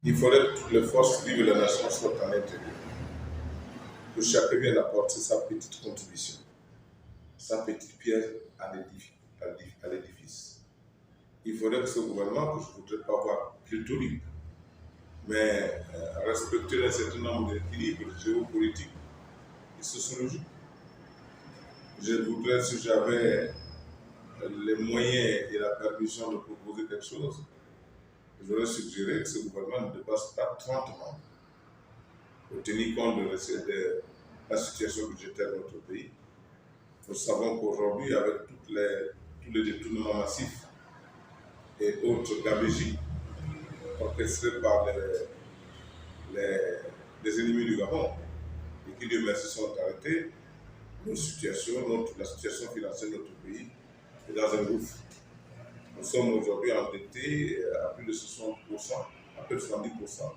Il faudrait que toutes les forces vives de la nation soient en intérieur. Que chacun vienne apporter sa petite contribution, sa petite pierre à l'édifice. Il faudrait que ce gouvernement, que je ne voudrais pas voir pléthorique, mais respecter un certain nombre d'équilibres géopolitiques et sociologiques. Je voudrais, si j'avais les moyens et la permission de proposer quelque chose, j'aurais suggéré que ce gouvernement ne dépasse pas 30 membres. Pour tenir compte de la situation budgétaire de notre pays, nous savons qu'aujourd'hui, avec tous les détournements massifs et autres gabégies orchestrés par les ennemis du Gabon, et qui, Dieu merci, sont arrêtés, la situation financière de notre pays est dans un gouffre. Nous sommes aujourd'hui endettés à plus de 60%, à peu de 70%,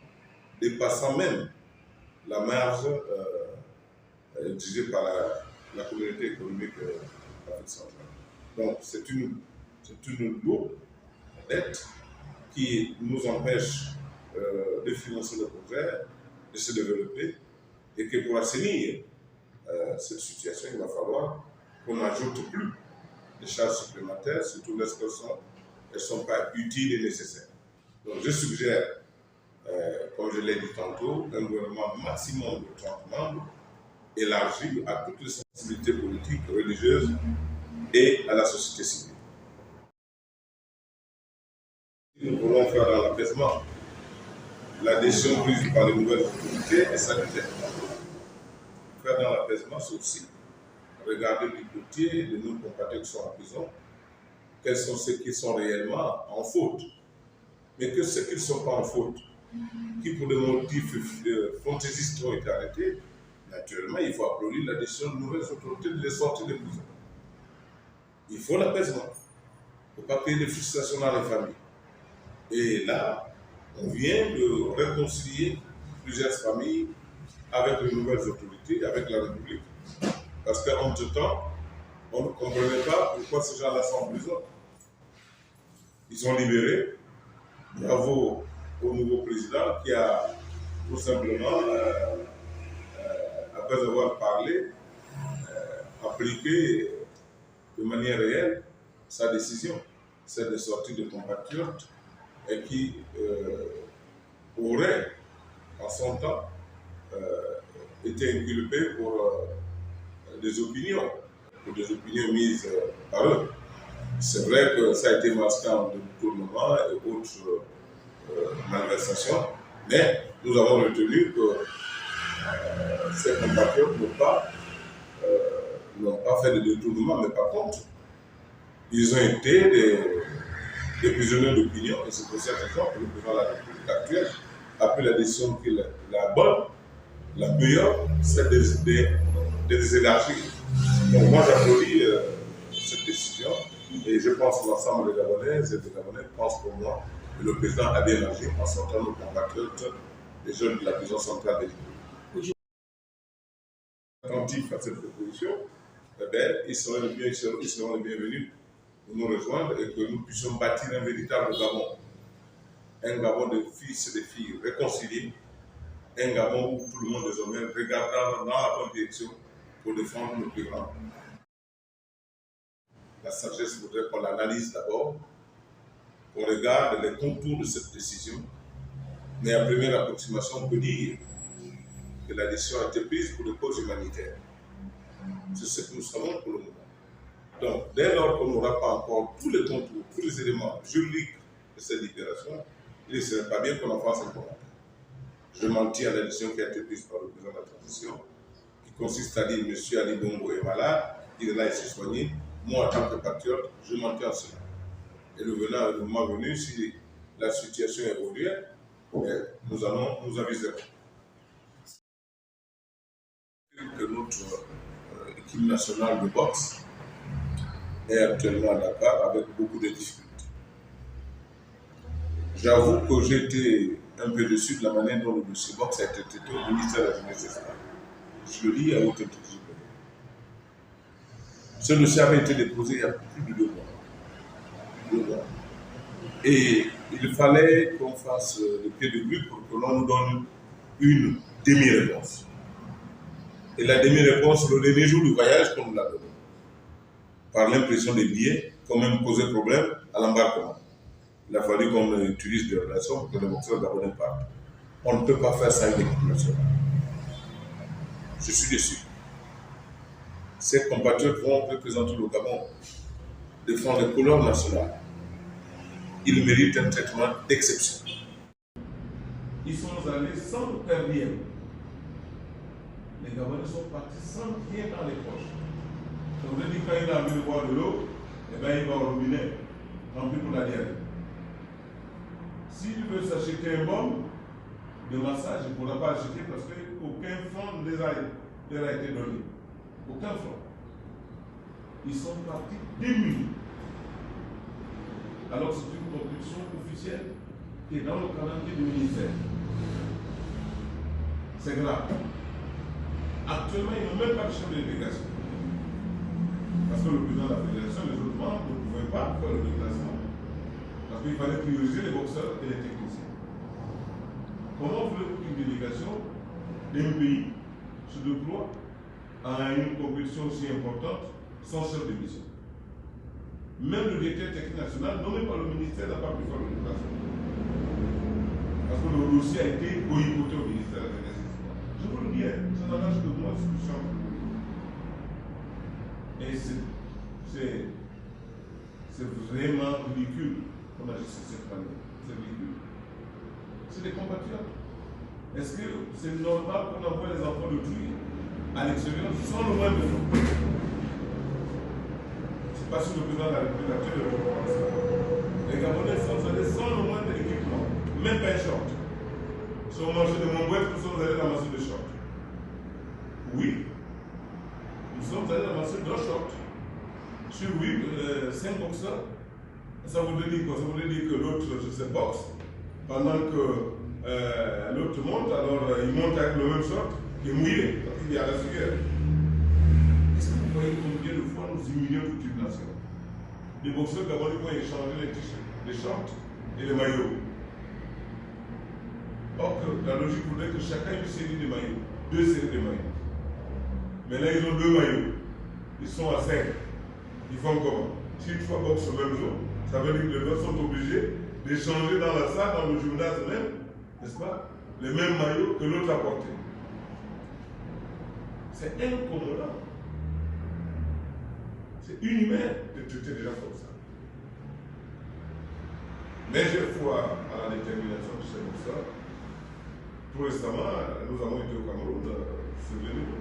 dépassant même la marge exigée par la communauté économique d'Afrique centrale. Donc c'est une lourde dette qui nous empêche de financer le projet, de se développer, et que pour assainir cette situation, il va falloir qu'on n'ajoute plus de charges supplémentaires, surtout lorsqu'elles ne sont pas utiles et nécessaires. Donc je suggère, comme je l'ai dit tantôt, un gouvernement maximum de 30 membres, élargi à toutes les sensibilités politiques, religieuses et à la société civile. Nous voulons faire dans l'apaisement. La décision prise par les nouvelles autorités est salutaire. Faire dans l'apaisement, c'est aussi regarder du côté de nos compatriotes qui sont en prison, quels sont ceux qui sont réellement en faute, mais que ceux qui ne sont pas en faute, qui pour des motifs fantaisistes ont été arrêtés, naturellement, il faut applaudir la décision de nouvelles autorités de les sortir de prison. Il faut l'apaisement. Il ne faut pas créer de frustration dans les familles. Et là, on vient de réconcilier plusieurs familles avec les nouvelles autorités, avec la République. Parce qu'entre-temps, on ne comprenait pas pourquoi ces gens-là sont en prison. Ils sont libérés. Bravo au nouveau président qui a tout simplement, après avoir parlé, appliqué de manière réelle sa décision, celle de sortir de compatriotes et qui aurait, en son temps, été inculpé pour des opinions mises par eux. C'est vrai que ça a été masqué en détournement et autres malversations, mais nous avons retenu que ces compatriotes n'ont pas fait de détournement, mais par contre, ils ont été des prisonniers d'opinion, et c'est pour cette raison que le président de la République actuelle a pris la décision qui est la bonne, la meilleure, c'est de les élargir. Donc moi j'applaudis cette décision, et je pense que l'ensemble des Gabonaises et des Gabonais pensent pour moi que le président a bien agi en sortant nos compatriotes, les jeunes de la prison centrale de l'État. Attentifs à cette proposition, eh bien, ils seront les bienvenus pour nous rejoindre et que nous puissions bâtir un véritable Gabon. Un Gabon de fils et de filles réconciliés, un Gabon où tout le monde désormais regardera dans la bonne direction pour défendre nos plus grands. La sagesse voudrait qu'on l'analyse d'abord, qu'on regarde les contours de cette décision, mais à première approximation, on peut dire que la décision a été prise pour des causes humanitaires. C'est ce que nous savons pour le moment. Donc, dès lors qu'on n'aura pas encore tous les contours, tous les éléments juridiques de cette libération, il ne serait pas bien qu'on en fasse un commentaire. Je m'en tiens à la décision qui a été prise par le président de la transition, qui consiste à dire M. Ali Bongo est malade, il est là, il s'est soigné. Moi, en tant que patriote, je m'en tiens à cela. Et le moment venu, si la situation évolue, nous allons nous aviser. Que notre équipe nationale de boxe est actuellement à Dakar avec beaucoup de difficultés. J'avoue que j'étais un peu déçu de la manière dont le dossier boxe a été traité au ministère de la Jeunesse et des Sports. Je le dis à haute intelligence. Ce dossier avait été déposé il y a plus de 2 mois. Et il fallait qu'on fasse le pied de grue pour que l'on nous donne une demi-réponse. Et la demi-réponse, le dernier jour du voyage, qu'on nous l'a donné. Par l'impression des billets, quand même posé problème à l'embarquement. Il a fallu qu'on utilise des relations pour que les boxeurs gabonais partent. On ne peut pas faire ça avec l'équipe nationale. Je suis déçu. Ces compatriotes vont représenter le Gabon, défendre les couleurs nationales. Ils méritent un traitement d'exception. Ils sont allés sans faire rien. Les Gabonais sont partis sans rien dans les poches. Ça veut dire que quand il a envie de boire de l'eau, eh bien, il va au robinet, rempli pour la diarrhée. S'il veut s'acheter un bon de massage, il ne pourra pas acheter parce qu'aucun fonds ne leur a été donné. Aucun fonds. Ils sont partis démunis. Alors c'est une contribution officielle qui est dans le calendrier du ministère. C'est grave. Actuellement, ils n'ont même pas de chef de délégation. Parce que le président de la fédération, les autres membres ne pouvaient pas faire le déplacement. Parce qu'il fallait prioriser les boxeurs et les techniciens. Comment voulez-vous qu'une délégation d'un pays se déploie à une compétition aussi importante sans chef de mission? Même le directeur technique national, nommé par le ministère, n'a pas pu faire le déplacement. Parce que le dossier a été boycotté au ministère de la Jeunesse. Je vous le dis, ça n'engage que moi, ce que je chante. Et c'est vraiment ridicule qu'on a géré cette famille. C'est ridicule. C'est des compatriotes. Est-ce que c'est normal qu'on envoie les enfants de Tui à l'extérieur sans le moindre effort? C'est pas sur le président de la République actuelle de France. Les Gabonais sont allés sans le moindre équipement, même pas un short. Ils sont mangés de Montbouette, nous sommes allés ramasser des shorts. Oui, nous sommes allés ramasser 2 shorts. Sur 8, 5 boxeurs. Ça voudrait dire quoi? Ça voudrait dire que l'autre se boxe pendant que l'autre monte, alors il monte avec le même short qui est mouillé, parce qu'il y a la sueur. Est-ce que vous voyez combien de fois nous humilions toute une nation? Les boxeurs gabonais vont échanger les t-shirts, les shorts et les maillots. Or que la logique voudrait que chacun ait une série de maillots, 2 séries de maillots. Mais là, ils ont 2 maillots. Ils sont à 5. Ils font comment? Si une fois boxent le même jour, ça veut dire que les autres sont obligés d'échanger dans la salle, dans le gymnase même, n'est-ce pas, les mêmes maillots que l'autre a portés. C'est incommodant. C'est inhumain de traiter des gens comme ça. Mais j'ai foi à la détermination de ces boxeurs. Tout récemment, nous avons été au Cameroun, souvenez-vous.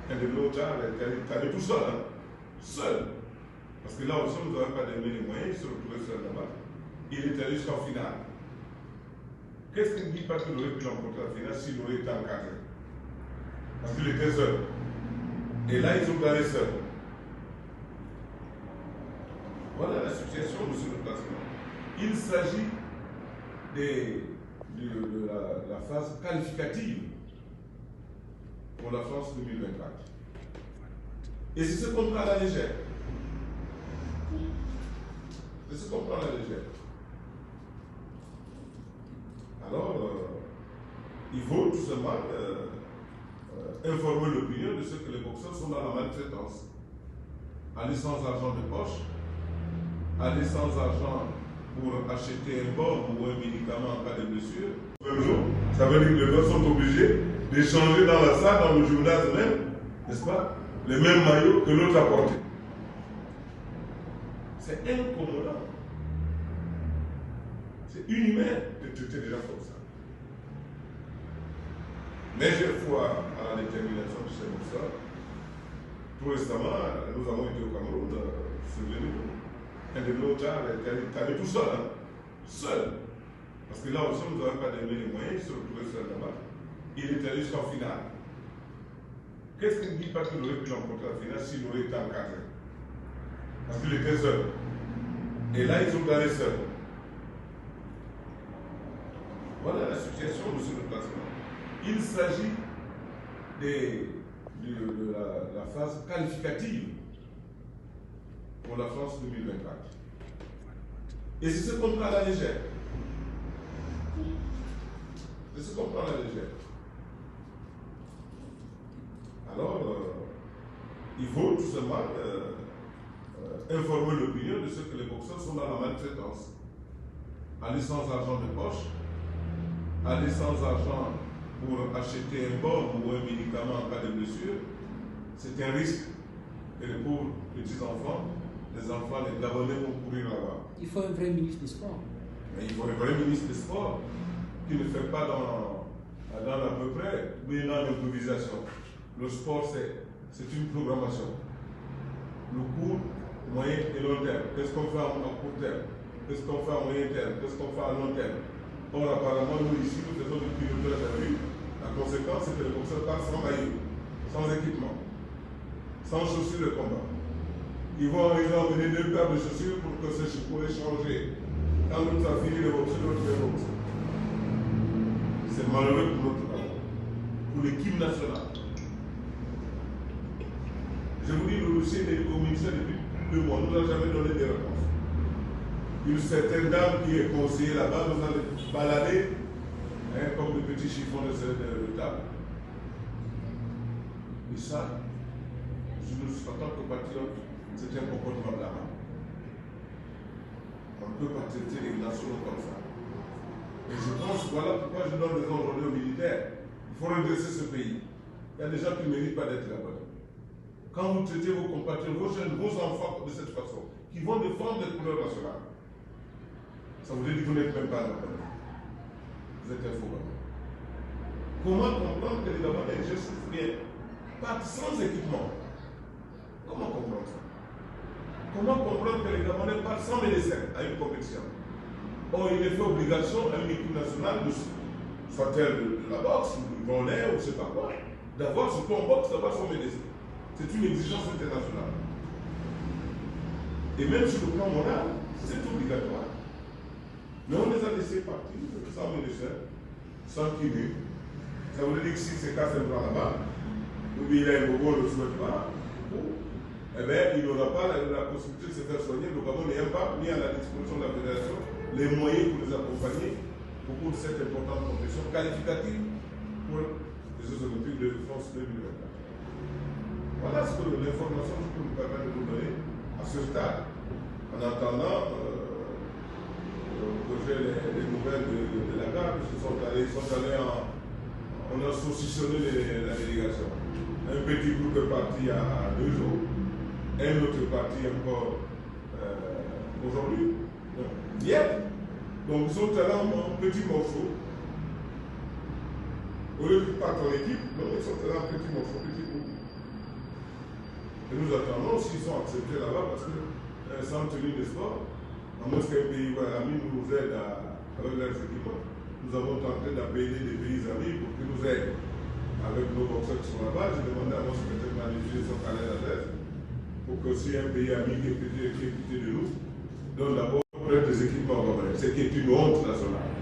Un de nos gars est allé tout seul, hein? Seul. Parce que là aussi, nous n'avons pas donné les moyens, il se retrouvait seul là-bas. Il est allé jusqu'en finale. Qu'est-ce qui ne dit pas qu'il aurait pu remporter la finale s'il aurait été encadré? Parce qu'il était seul. Et là, ils ont gagné seuls. Voilà la situation, monsieur le président. Il s'agit de la phase qualificative pour la France 2024. Et c'est ce qu'on prend à la légère. C'est ce qu'on prend à la légère. Alors, il faut tout simplement informer l'opinion de ce que les boxeurs sont dans la maltraitance. Aller sans argent de poche, aller sans argent pour acheter un bon ou un médicament en cas de blessure. Même jour, ça veut dire que les autres sont obligés d'échanger dans la salle, dans le gymnase même, n'est-ce pas, les mêmes maillots que l'autre a portés. C'est incommodant. C'est inhumain de traiter des gens comme ça. Mais j'ai foi à la détermination de ces boxeurs. Tout récemment, nous avons été au Cameroun, souvenez-vous. Un de nos gars est allé tout seul, hein? Seul. Parce que là aussi, nous n'avons pas donné les moyens, il se retrouvait seul là-bas. Il est allé jusqu'en finale. Qu'est-ce qui ne dit pas qu'il aurait pu remporter la finale s'il aurait été encadré? Parce qu'il était seul. Et là, ils ont gagné seul. Voilà la situation, monsieur le président. Il s'agit de la phase qualificative pour la France 2024. Et c'est ce qu'on prend à la légère. C'est ce qu'on prend à la légère. Alors, il faut tout simplement informer l'opinion de ce que les boxeurs sont dans la maltraitance. Aller sans argent de poche, aller sans argent pour acheter un baume ou un médicament en cas de blessure, c'est un risque que les pauvres petits-enfants, les enfants, les Gabonais vont courir là-bas. Il faut un vrai ministre des Sports. Mais il faut un vrai ministre des Sports qui ne fait pas dans à peu près, mais dans l'improvisation. Le sport, c'est une programmation. Le court, moyen et long terme. Qu'est-ce qu'on fait à court terme? Qu'est-ce qu'on fait à moyen terme? Qu'est-ce qu'on fait à long terme? Or, apparemment, nous ici, nous faisons du pilotage à vue. La conséquence, c'est que les boxeurs partent sans maillot, sans équipement, sans chaussures de combat. Ils vont emmener 2 paires de chaussures pour que pour échanger. Quand nous avons fini de boxer, nous devons boxer. C'est malheureux pour notre travail, pour l'équipe nationale. Je vous dis, le dossier au ministère depuis 2 mois, nous n'a jamais donné des réponses. Une certaine dame qui est conseillère là-bas nous a baladé comme de petits chiffons de table. Et ça, en tant que patriote, c'est un comportement blâmable. On ne peut pas traiter les nationaux comme ça. Et je pense, voilà pourquoi je donne des ordres aux militaires. Il faut redresser ce pays. Il y a des gens qui ne méritent pas d'être là-bas. Quand vous traitez vos compatriotes, vos jeunes, vos enfants de cette façon, qui vont défendre les couleurs nationales, ça vous dit que vous n'êtes même pas là-bas. Vous êtes un faux ballon. Comment comprendre que les Gabonais exercent bien, partent sans équipement? Comment comprendre ça? Comment comprendre que les Gabonais partent sans médecin à une compétition? Or, il est fait obligation à une équipe nationale, soit-elle de la boxe, ou du volley, ou je ne sais pas quoi, d'avoir, surtout en boxe, d'avoir son médecin. C'est une exigence internationale. Et même sur le plan moral, c'est obligatoire. Mais on les a laissés partir sans médecin, sans kiné. Ça veut dire que si c'est casse un bras là-bas, ou bien il a un bobo, on ne le souhaite pas, eh bien, il n'aura pas la possibilité de se faire soigner. Le Gabon n'ayant pas mis à la disposition de la fédération les moyens pour les accompagner au cours de cette importante compétition qualificative pour les Jeux Olympiques de France 2024. Voilà ce que l'information que je peux me permettre de vous donner à ce stade, en attendant que j'ai les nouvelles de la gare, parce qu'ils sont allés on a saucissonné la délégation. Un petit groupe est parti à 2 jours, un autre est parti encore aujourd'hui, hier. Donc ils sont allés en petits morceaux. Au lieu de partir en équipe, non, ils sont allés en petits morceaux, petits groupes. Et nous attendons s'ils sont acceptés là-bas parce que sans tenue de sport, à moins qu'un pays ami nous aide avec leurs équipements, nous avons tenté d'appeler des pays amis pour qu'ils nous aident avec nos boxeurs qui sont là-bas. J'ai demandé à mon secrétaire de manager son carnet d'adresse pour que si un pays ami qui est quitté de nous donne d'abord des équipements, ce qui est une honte nationale.